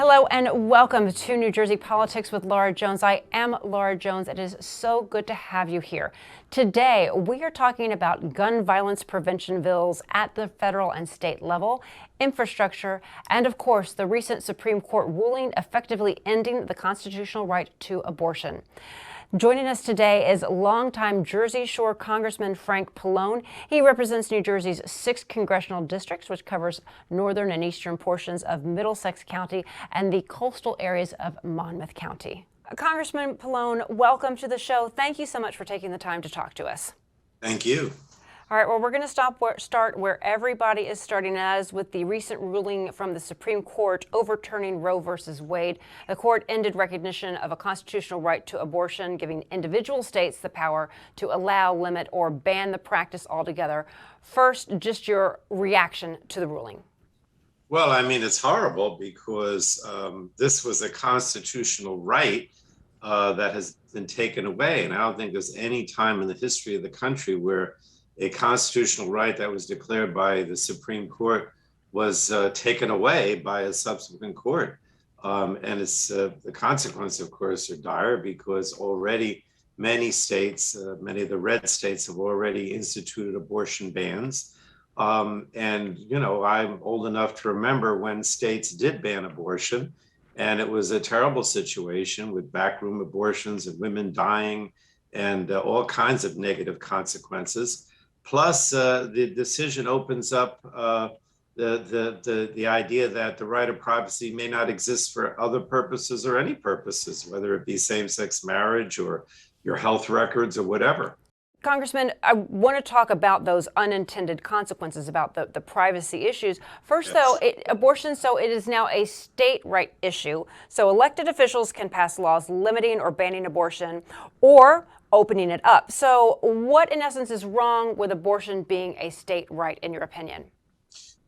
Hello and welcome to New Jersey Politics with Laura Jones. I am Laura Jones. It is so good to have you here. Today, we are talking about gun violence prevention bills at the federal and state level, infrastructure, and of course, the recent Supreme Court ruling effectively ending the constitutional right to abortion. Joining us today is longtime Jersey Shore Congressman Frank Pallone. He represents New Jersey's 6th congressional districts, which covers northern and eastern portions of Middlesex County and the coastal areas of Monmouth County. Congressman Pallone, welcome to the show. Thank you so much for taking the time to talk to us. Thank you. All right, well, we're going to start where everybody is starting, as with the recent ruling from the Supreme Court overturning Roe versus Wade. The court ended recognition of a constitutional right to abortion, giving individual states the power to allow, limit, or ban the practice altogether. First, just your reaction to the ruling. Well, I mean, it's horrible because this was a constitutional right that has been taken away. And I don't think there's any time in the history of the country where a constitutional right that was declared by the Supreme Court was taken away by a subsequent court. And it's the consequence, of course, are dire because already many states, many of the red states have already instituted abortion bans. And, you know, I'm old enough to remember when states did ban abortion, and it was a terrible situation with backroom abortions and women dying and all kinds of negative consequences. Plus, the decision opens up the idea that the right of privacy may not exist for other purposes or any purposes, whether it be same-sex marriage or your health records or whatever. Congressman, I want to talk about those unintended consequences, about the privacy issues. First, Yes. though, abortion, so it is now a state right issue. So elected officials can pass laws limiting or banning abortion or opening it up. So what, in essence, is wrong with abortion being a state right, in your opinion?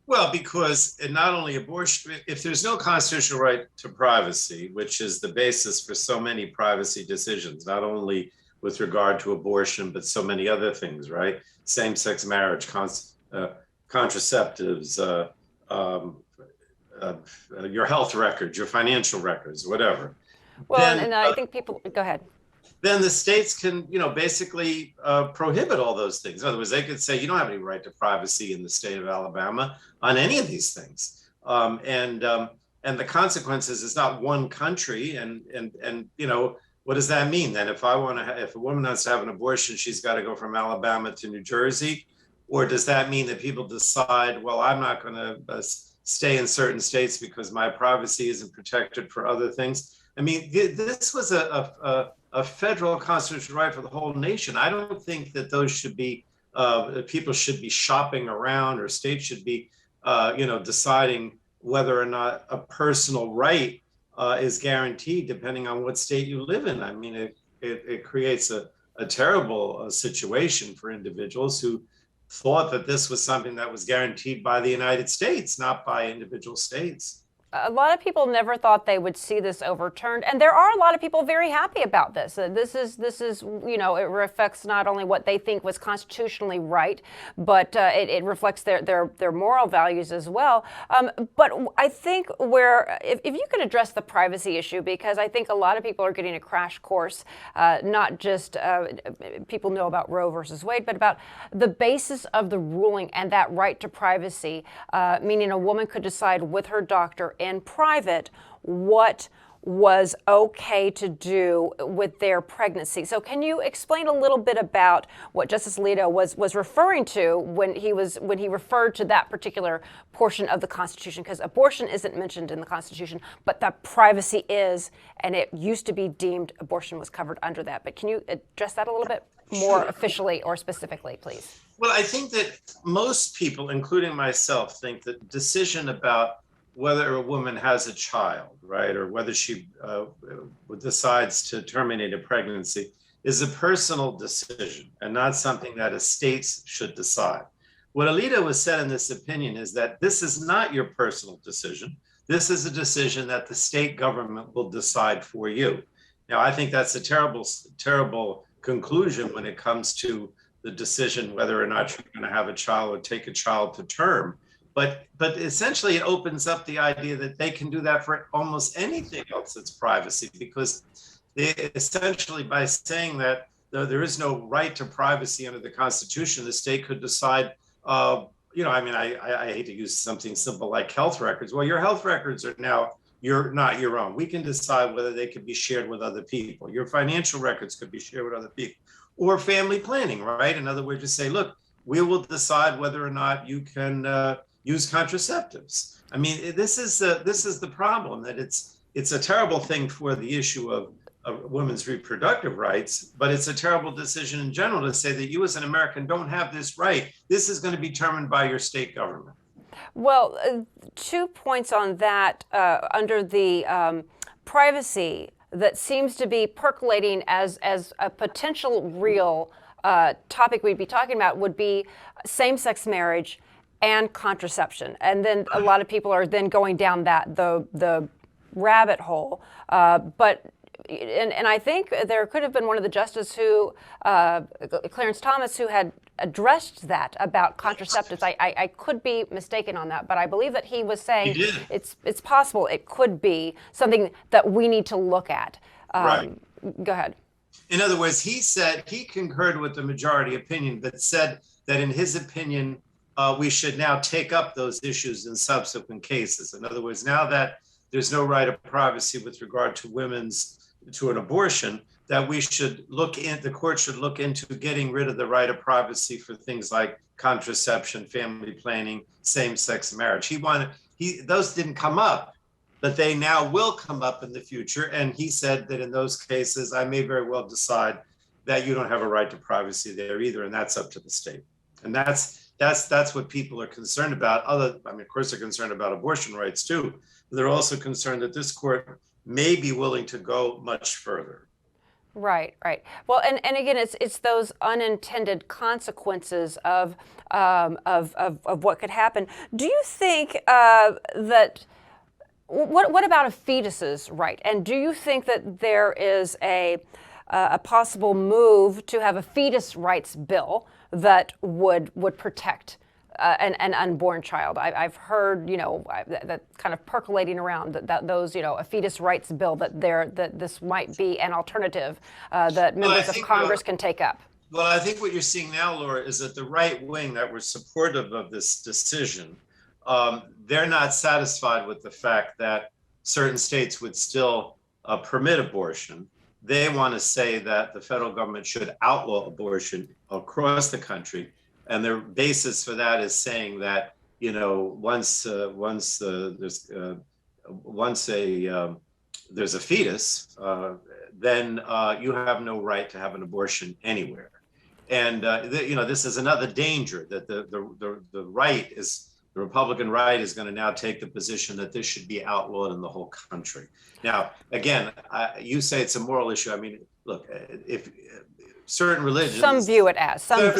Well, because not only abortion, if there's no constitutional right to privacy, which is the basis for so many privacy decisions, not only with regard to abortion, but so many other things, right? Same-sex marriage, contraceptives, your health records, your financial records, whatever. Well, Then, and I think people, go ahead. then the states can, you know, basically prohibit all those things. In other words, they could say you don't have any right to privacy in the state of Alabama on any of these things. And the consequences is not one country. And you know, what does that mean then? If if a woman wants to have an abortion, she's got to go from Alabama to New Jersey, or does that mean that people decide, well, I'm not going to stay in certain states because my privacy isn't protected for other things? I mean, this was a federal constitutional right for the whole nation. I don't think that those should be, people should be shopping around, or states should be, deciding whether or not a personal right is guaranteed depending on what state you live in. I mean, it creates a terrible situation for individuals who thought that this was something that was guaranteed by the United States, not by individual states. A lot of people never thought they would see this overturned, and there are a lot of people very happy about this. This is, you know, it reflects not only what they think was constitutionally right, but it reflects their moral values as well. But I think if you could address the privacy issue, because I think a lot of people are getting a crash course, not just people know about Roe versus Wade, but about the basis of the ruling and that right to privacy, meaning a woman could decide with her doctor in private what was okay to do with their pregnancy. So can you explain a little bit about what Justice Alito was referring to when he referred to that particular portion of the Constitution? Because abortion isn't mentioned in the Constitution, but that privacy is, and it used to be deemed abortion was covered under that. But can you address that a little bit more officially or specifically, please? Well, I think that most people, including myself, think that decision about whether a woman has a child, right, or whether she decides to terminate a pregnancy is a personal decision and not something that a state should decide. What Alito has said in this opinion is that this is not your personal decision. This is a decision that the state government will decide for you. Now, I think that's a terrible, terrible conclusion when it comes to the decision whether or not you're going to have a child or take a child to term. but essentially it opens up the idea that they can do that for almost anything else that's privacy, because they essentially, by saying that there is no right to privacy under the Constitution, the state could decide, I mean, I hate to use something simple like health records. Well, your health records are now, you're not your own. We can decide whether they could be shared with other people. Your financial records could be shared with other people, or family planning, right? In other words, just say, look, we will decide whether or not you can use contraceptives. I mean, this is the problem, that it's a terrible thing for the issue of women's reproductive rights, but it's a terrible decision in general to say that you as an American don't have this right. This is going to be determined by your state government. Well, 2 points on that. Under the privacy that seems to be percolating as a potential real topic we'd be talking about would be same-sex marriage and contraception. And then a lot of people are then going down the rabbit hole. And I think there could have been one of the justices who, Clarence Thomas, who had addressed that about contraceptives. I could be mistaken on that, but I believe that he was saying it's possible it could be something that we need to look at. Right. Go ahead. In other words, he said he concurred with the majority opinion, but said that in his opinion, we should now take up those issues in subsequent cases. In other words, now that there's no right of privacy with regard to an abortion, that we should the court should look into getting rid of the right of privacy for things like contraception, family planning, same-sex marriage. Those didn't come up, but they now will come up in the future. And he said that in those cases, I may very well decide that you don't have a right to privacy there either, and that's up to the state. And that's what people are concerned about. Of course, they're concerned about abortion rights too, but they're also concerned that this court may be willing to go much further. Right. Well, and again, it's those unintended consequences of what could happen. Do you think that what about a fetus's right? And do you think that there is a possible move to have a fetus rights bill that would protect an unborn child? I've heard, that kind of percolating around that those, a fetus rights bill, that this might be an alternative that members of Congress can take up. Well, I think what you're seeing now, Laura, is that the right wing that were supportive of this decision, they're not satisfied with the fact that certain states would still permit abortion. They want to say that the federal government should outlaw abortion across the country. And their basis for that is saying that, once there's a fetus, then you have no right to have an abortion anywhere. And this is another danger, that the Republican right is going to now take the position that this should be outlawed in the whole country. Now, again, you say it's a moral issue. I mean, look, if certain religions, some view it as. Some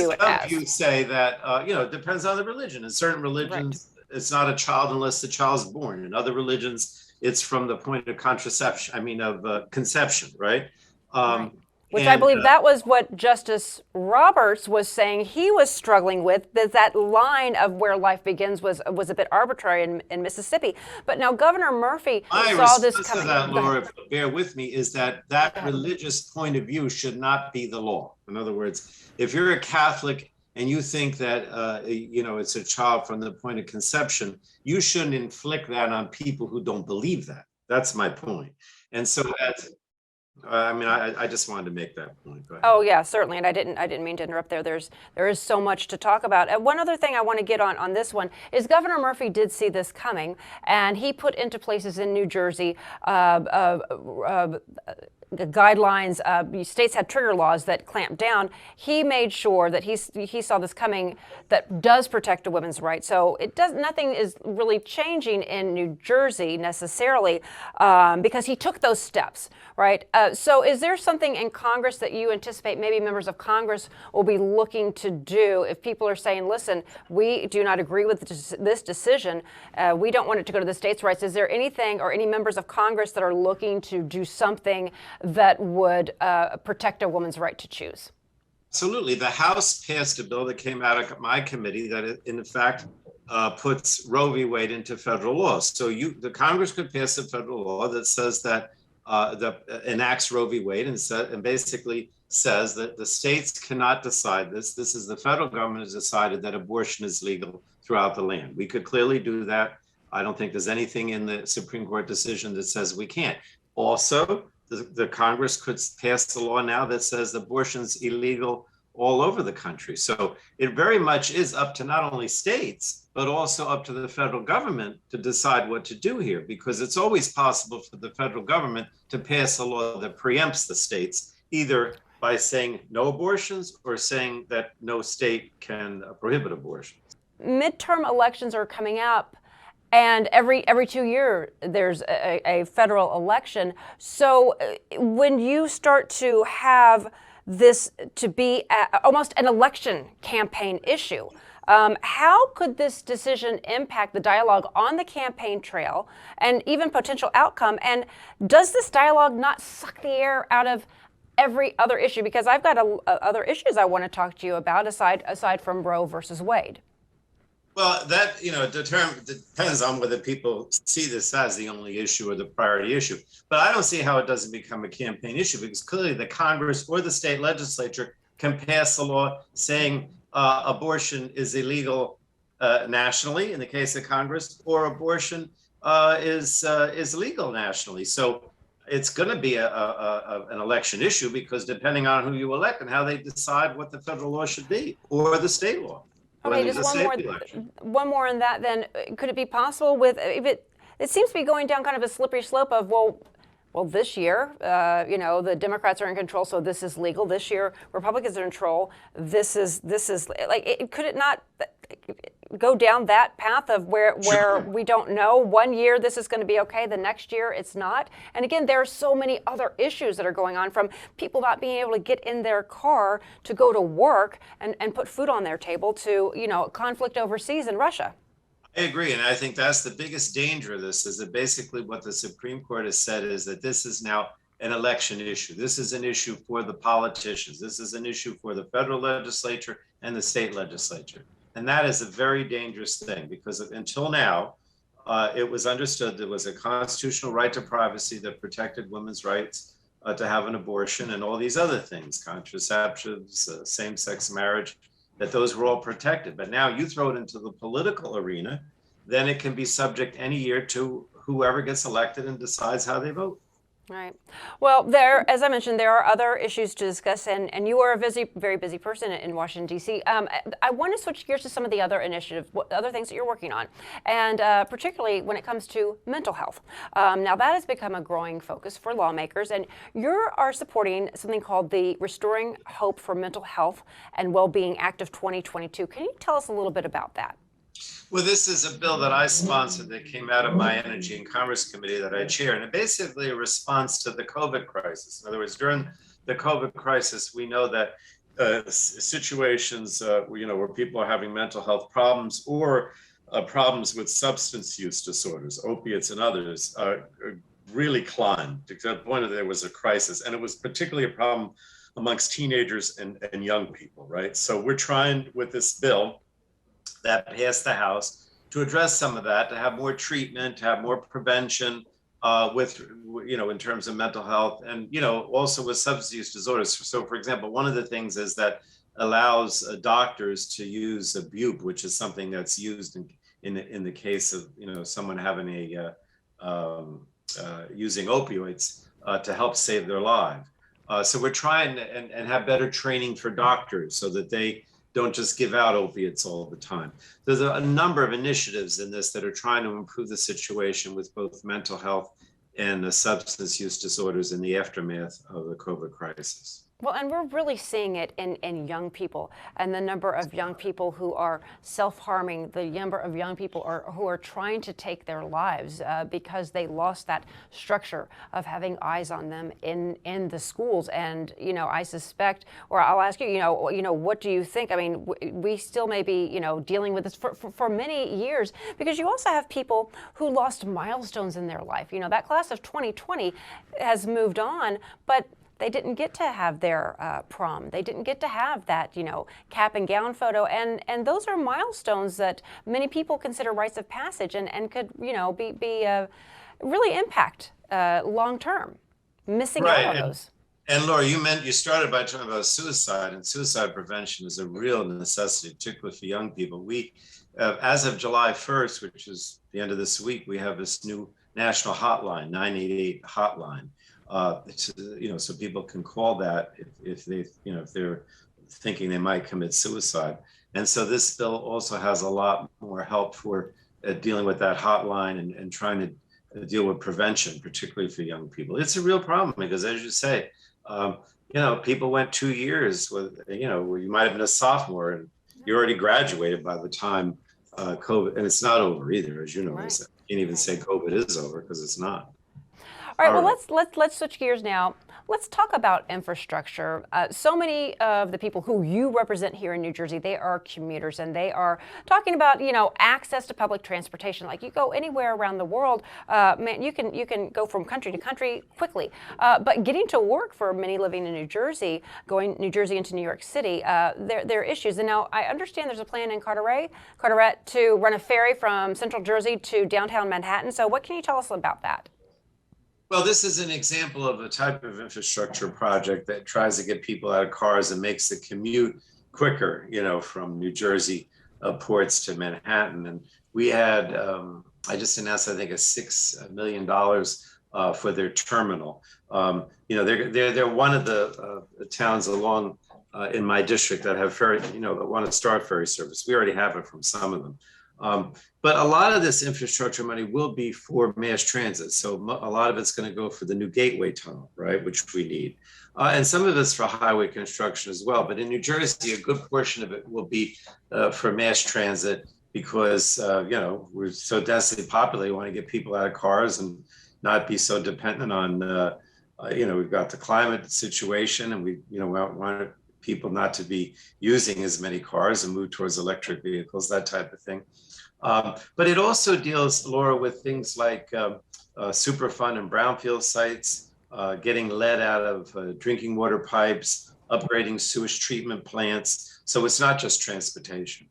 say that it depends on the religion. In certain religions, It's not a child unless the child's born. In other religions, it's from the point of conception, right? Right. Which I believe that was what Justice Roberts was saying he was struggling with, that line of where life begins was a bit arbitrary in Mississippi. But now Governor Murphy saw this coming. That, Laura, bear with me, is that religious point of view should not be the law. In other words, if you're a Catholic and you think that it's a child from the point of conception, you shouldn't inflict that on people who don't believe that. That's my point. And so that's, I just wanted to make that point. Oh yeah, certainly, and I didn't mean to interrupt there. There is so much to talk about. And one other thing I want to get on this one is Governor Murphy did see this coming, and he put into places in New Jersey the guidelines. States had trigger laws that clamp down. He made sure that he saw this coming, that does protect a woman's rights. So nothing is really changing in New Jersey necessarily, because he took those steps, right? So is there something in Congress that you anticipate maybe members of Congress will be looking to do if people are saying, listen, we do not agree with this decision, we don't want it to go to the states' rights? Is there anything or any members of Congress that are looking to do something that would protect a woman's right to choose? Absolutely. The House passed a bill that came out of my committee that, in fact, puts Roe v. Wade into federal law. So the Congress could pass a federal law that says that that enacts Roe v. Wade and basically says that the states cannot decide this. This is the federal government has decided that abortion is legal throughout the land. We could clearly do that. I don't think there's anything in the Supreme Court decision that says we can't. Also, the Congress could pass the law now that says abortion's illegal all over the country. So it very much is up to not only states, but also up to the federal government to decide what to do here, because it's always possible for the federal government to pass a law that preempts the states, either by saying no abortions or saying that no state can prohibit abortion. Midterm elections are coming up, and every 2 years there's a federal election. So when you start to have this to be almost an election campaign issue, how could this decision impact the dialogue on the campaign trail and even potential outcome? And does this dialogue not suck the air out of every other issue? Because I've got other issues I want to talk to you about aside from Roe versus Wade. Well, that, depends on whether people see this as the only issue or the priority issue. But I don't see how it doesn't become a campaign issue, because clearly the Congress or the state legislature can pass a law saying abortion is illegal nationally in the case of Congress, or abortion is legal nationally. So it's going to be an election issue, because depending on who you elect and how they decide what the federal law should be or the state law. Okay, just one more on that then. Could it be possible with, if it seems to be going down kind of a slippery slope of, well, this year, the Democrats are in control, so this is legal. This year, Republicans are in control. This is like, could it not go down that path of where we don't know? One year this is going to be okay, the next year it's not. And again, there are so many other issues that are going on, from people not being able to get in their car to go to work and put food on their table, to conflict overseas in Russia. I agree, and I think that's the biggest danger of this, is that basically what the Supreme Court has said is that this is now an election issue. This is an issue for the politicians. This is an issue for the federal legislature and the state legislature. And that is a very dangerous thing, because until now, it was understood there was a constitutional right to privacy that protected women's rights to have an abortion and all these other things, contraceptives, same-sex marriage, that those were all protected. But now you throw it into the political arena, then it can be subject any year to whoever gets elected and decides how they vote. Right. Well, as I mentioned, there are other issues to discuss, and you are a very busy person in Washington, D.C. I want to switch gears to some of the other initiatives, other things that you're working on, and particularly when it comes to mental health. Now, that has become a growing focus for lawmakers, and you are supporting something called the Restoring Hope for Mental Health and Wellbeing Act of 2022. Can you tell us a little bit about that? Well, this is a bill that I sponsored that came out of my Energy and Commerce Committee that I chair, and it's basically a response to the COVID crisis. In other words, during the COVID crisis, we know that situations where people are having mental health problems or problems with substance use disorders, opiates and others, really climbed to the point that there was a crisis, and it was particularly a problem amongst teenagers and young people, right? So we're trying with this bill that passed the House to address some of that, to have more treatment, to have more prevention in terms of mental health, and also with substance use disorders. So, for example, one of the things is that allows doctors to use a bupe, which is something that's used in the case of someone having using opioids to help save their life. So we're trying and have better training for doctors so that they don't just give out opiates all the time. There's a number of initiatives in this that are trying to improve the situation with both mental health and substance use disorders in the aftermath of the COVID crisis. Well, and we're really seeing it in young people, and the number of young people who are self-harming, the number of young people who are trying to take their lives because they lost that structure of having eyes on them in the schools. And I suspect, or I'll ask you, what do you think? I mean, we still may be dealing with this for many years, because you also have people who lost milestones in their life. That class of 2020 has moved on, but They didn't get to have their prom. They didn't get to have that, cap and gown photo. And those are milestones that many people consider rites of passage and could, be really impact long term. Missing out on those. And Laura, you started by talking about suicide, and suicide prevention is a real necessity, particularly for young people. We, as of July 1st, which is the end of this week, we have this new national hotline, 988 hotline. So people can call that if they're thinking they might commit suicide. And so this bill also has a lot more help for dealing with that hotline and trying to deal with prevention, particularly for young people. It's a real problem because, as you say, people went 2 years with, where you might have been a sophomore and you already graduated by the time COVID, and it's not over either, as you know. Right. You can't even say COVID is over because it's not. All right, well, let's switch gears now. Let's talk about infrastructure. So many of the people who you represent here in New Jersey, they are commuters, and they are talking about, access to public transportation. Like, you go anywhere around the world, man, you can go from country to country quickly. But getting to work for many living in New Jersey, going New Jersey into New York City, there are issues. And now I understand there's a plan in Carteret to run a ferry from Central Jersey to downtown Manhattan. So what can you tell us about that? Well, this is an example of a type of infrastructure project that tries to get people out of cars and makes the commute quicker, from New Jersey ports to Manhattan. And we had, I just announced, I think, a $6 million for their terminal. They're one of the towns along in my district that have ferry, that want to start ferry service. We already have it from some of them. But a lot of this infrastructure money will be for mass transit. So a lot of it's going to go for the new Gateway Tunnel, right, which we need. And some of it's for highway construction as well. But in New Jersey, a good portion of it will be for mass transit because, we're so densely populated. We want to get people out of cars and not be so dependent on, we've got the climate situation, and we want people not to be using as many cars and move towards electric vehicles, that type of thing. But it also deals, Laura, with things like Superfund and brownfield sites, getting lead out of drinking water pipes, upgrading sewage treatment plants. So it's not just transportation.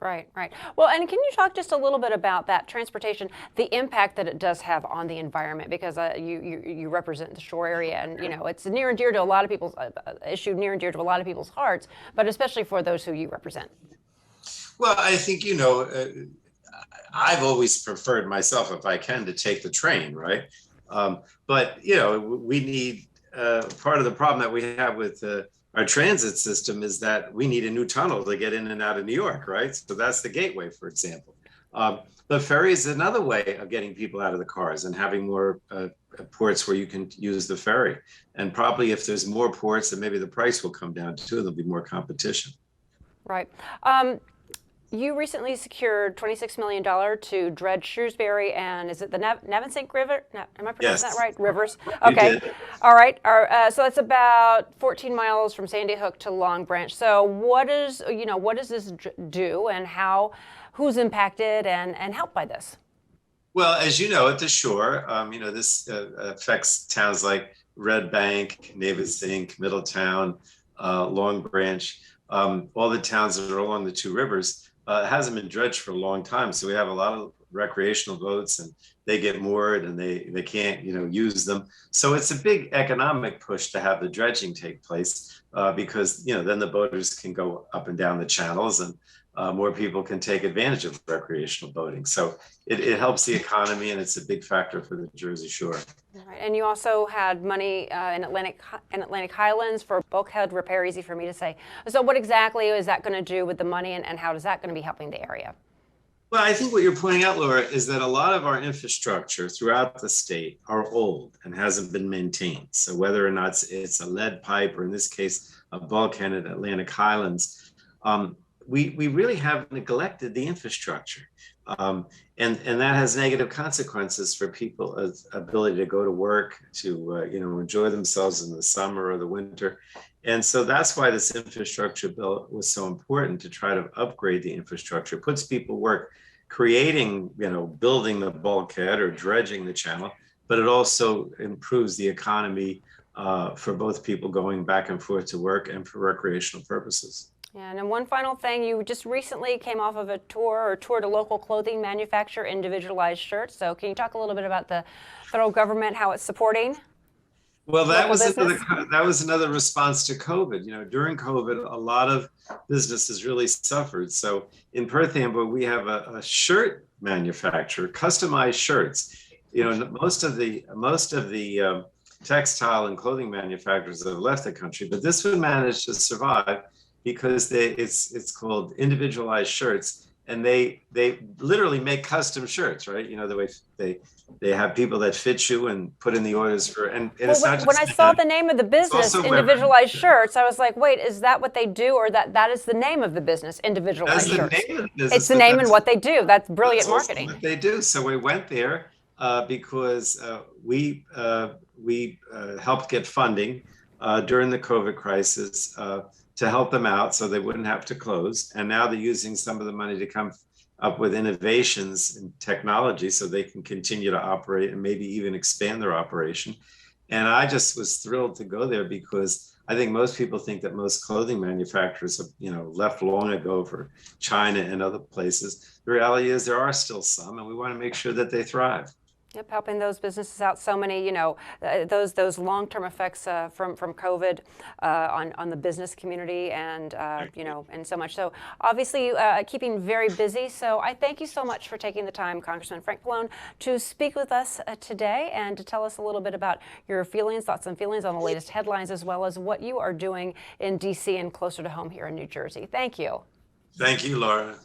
Right. Well, and can you talk just a little bit about that transportation, the impact that it does have on the environment? Because you represent the shore area, and it's near and dear to a lot of people's issue, near and dear to a lot of people's hearts, but especially for those who you represent. Well, I think I've always preferred myself, if I can, to take the train, right? But we need part of the problem that we have with our transit system is that we need a new tunnel to get in and out of New York, right? So that's the Gateway, for example. The ferry is another way of getting people out of the cars and having more ports where you can use the ferry. And probably if there's more ports, then maybe the price will come down too. There'll be more competition. Right. You recently secured $26 million to dredge Shrewsbury and is it the Navesink River? Am I pronouncing that right? Rivers. Okay. All right. So that's about 14 miles from Sandy Hook to Long Branch. So what does this do, and who's impacted and helped by this? Well, as you know, at the shore, this affects towns like Red Bank, Navesink, Middletown, Long Branch, all the towns that are along the two rivers. It hasn't been dredged for a long time. So we have a lot of recreational boats and they get moored and they can't, use them. So it's a big economic push to have the dredging take place because, then the boaters can go up and down the channels and more people can take advantage of recreational boating. So it helps the economy and it's a big factor for the Jersey Shore. Right. And you also had money in Atlantic Highlands for bulkhead repair, easy for me to say. So what exactly is that going to do with the money and how is that going to be helping the area? Well, I think what you're pointing out, Laura, is that a lot of our infrastructure throughout the state are old and hasn't been maintained. So whether or not it's a lead pipe or in this case, a bulkhead at Atlantic Highlands, we really have neglected the infrastructure. And that has negative consequences for people's ability to go to work, to enjoy themselves in the summer or the winter. And so that's why this infrastructure bill was so important, to try to upgrade the infrastructure. It puts people work creating, building the bulkhead or dredging the channel, but it also improves the economy for both people going back and forth to work and for recreational purposes. And then one final thing, you just recently came off of a tour or toured a local clothing manufacturer, Individualized Shirts. So can you talk a little bit about the federal government, how it's supporting? Well, Local business? that was another response to COVID. You know, during COVID, a lot of businesses really suffered. So in Perth Amboy, we have a shirt manufacturer, customized shirts. You know, most of the textile and clothing manufacturers have left the country, but this one managed to survive because it's called Individualized Shirts, and they literally make custom shirts, right? You know, the way they have people that fit you and put in the orders for, and it's not just when I saw the name of the business, also women. Individualized Shirts, I was like, wait, is that what they do, or that is the name of the business, That's Individualized the Shirts? name of the business. It's the but name and that's- what they do. That's brilliant that's also marketing. what they do. So we went there because we helped get funding during the COVID crisis to help them out so they wouldn't have to close. And now they're using some of the money to come up with innovations in technology so they can continue to operate and maybe even expand their operation. And I just was thrilled to go there because I think most people think that most clothing manufacturers have, you know, left long ago for China and other places. The reality is there are still some, and we want to make sure that they thrive. Yep, helping those businesses out. So many, you know, those long-term effects from COVID on the business community, and you know, and so much. So obviously, keeping very busy. So I thank you so much for taking the time, Congressman Frank Pallone, to speak with us today and to tell us a little bit about your feelings, thoughts, and feelings on the latest headlines, as well as what you are doing in D.C. and closer to home here in New Jersey. Thank you. Thank you, Laura.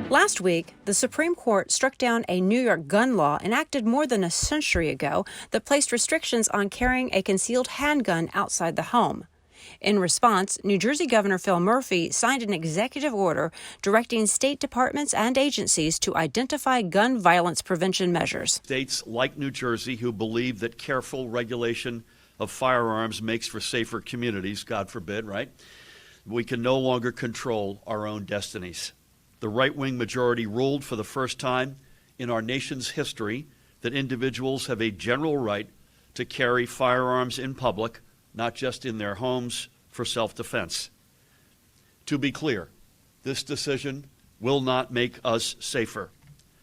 Last week, the Supreme Court struck down a New York gun law enacted more than a century ago that placed restrictions on carrying a concealed handgun outside the home. In response, New Jersey Governor Phil Murphy signed an executive order directing state departments and agencies to identify gun violence prevention measures. States like New Jersey, who believe that careful regulation of firearms makes for safer communities, God forbid, right? We can no longer control our own destinies. The right-wing majority ruled for the first time in our nation's history that individuals have a general right to carry firearms in public, not just in their homes for self-defense. To be clear, this decision will not make us safer.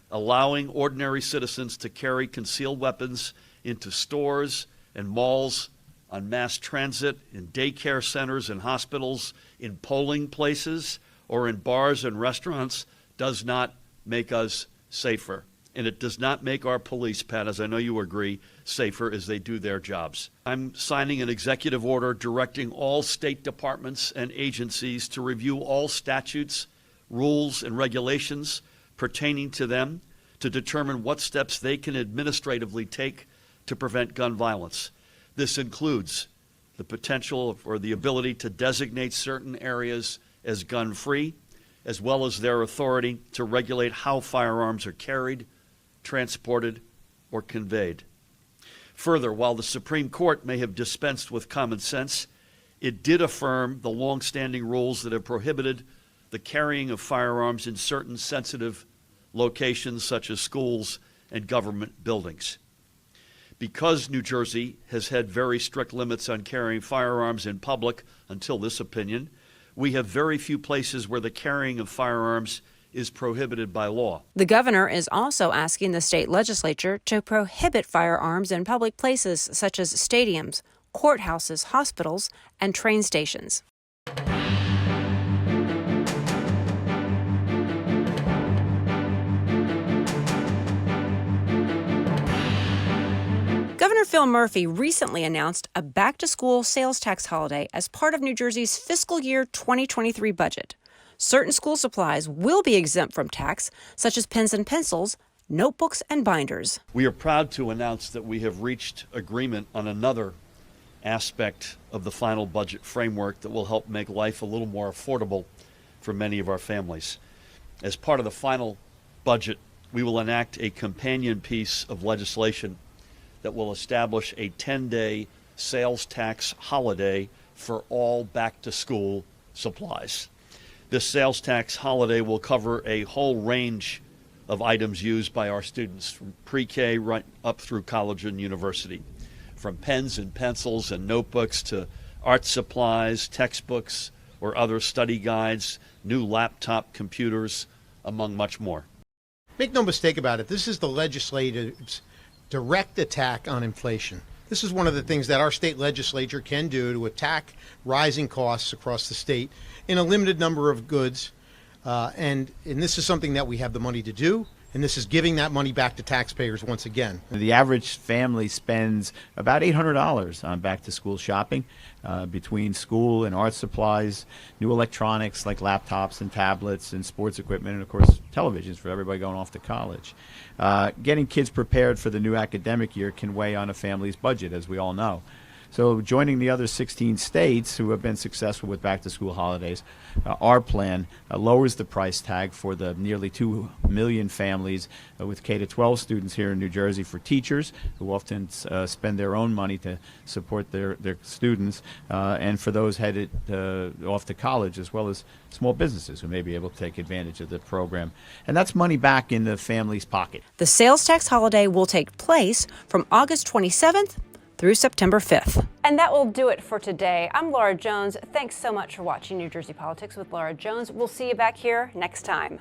Allowing ordinary citizens to carry concealed weapons into stores and malls, on mass transit, in daycare centers and hospitals, in polling places, or in bars and restaurants does not make us safer. And it does not make our police, Pat, as I know you agree, safer as they do their jobs. I'm signing an executive order directing all state departments and agencies to review all statutes, rules, and regulations pertaining to them to determine what steps they can administratively take to prevent gun violence. This includes the potential or the ability to designate certain areas as gun-free, as well as their authority to regulate how firearms are carried, transported, or conveyed. Further, while the Supreme Court may have dispensed with common sense, it did affirm the long-standing rules that have prohibited the carrying of firearms in certain sensitive locations such as schools and government buildings. Because New Jersey has had very strict limits on carrying firearms in public until this opinion, we have very few places where the carrying of firearms is prohibited by law. The governor is also asking the state legislature to prohibit firearms in public places such as stadiums, courthouses, hospitals, and train stations. Governor Phil Murphy recently announced a back-to-school sales tax holiday as part of New Jersey's fiscal year 2023 budget. Certain school supplies will be exempt from tax, such as pens and pencils, notebooks, and binders. We are proud to announce that we have reached agreement on another aspect of the final budget framework that will help make life a little more affordable for many of our families. As part of the final budget, we will enact a companion piece of legislation that will establish a 10-day sales tax holiday for all back-to-school supplies. This sales tax holiday will cover a whole range of items used by our students from pre-K right up through college and university, from pens and pencils and notebooks to art supplies, textbooks, or other study guides, new laptop computers, among much more. Make no mistake about it, this is the legislature's direct attack on inflation. This is one of the things that our state legislature can do to attack rising costs across the state in a limited number of goods. And this is something that we have the money to do, and this is giving that money back to taxpayers once again. The average family spends about $800 on back-to-school shopping between school and art supplies, new electronics like laptops and tablets and sports equipment, and of course televisions for everybody going off to college. Getting kids prepared for the new academic year can weigh on a family's budget, as we all know. So joining the other 16 states who have been successful with back-to-school holidays, our plan lowers the price tag for the nearly 2 million families with K-12 students here in New Jersey for teachers who often spend their own money to support their students, and for those headed off to college, as well as small businesses who may be able to take advantage of the program. And that's money back in the family's pocket. The sales tax holiday will take place from August 27th through September 5th. And that will do it for today. I'm Laura Jones. Thanks so much for watching New Jersey Politics with Laura Jones. We'll see you back here next time.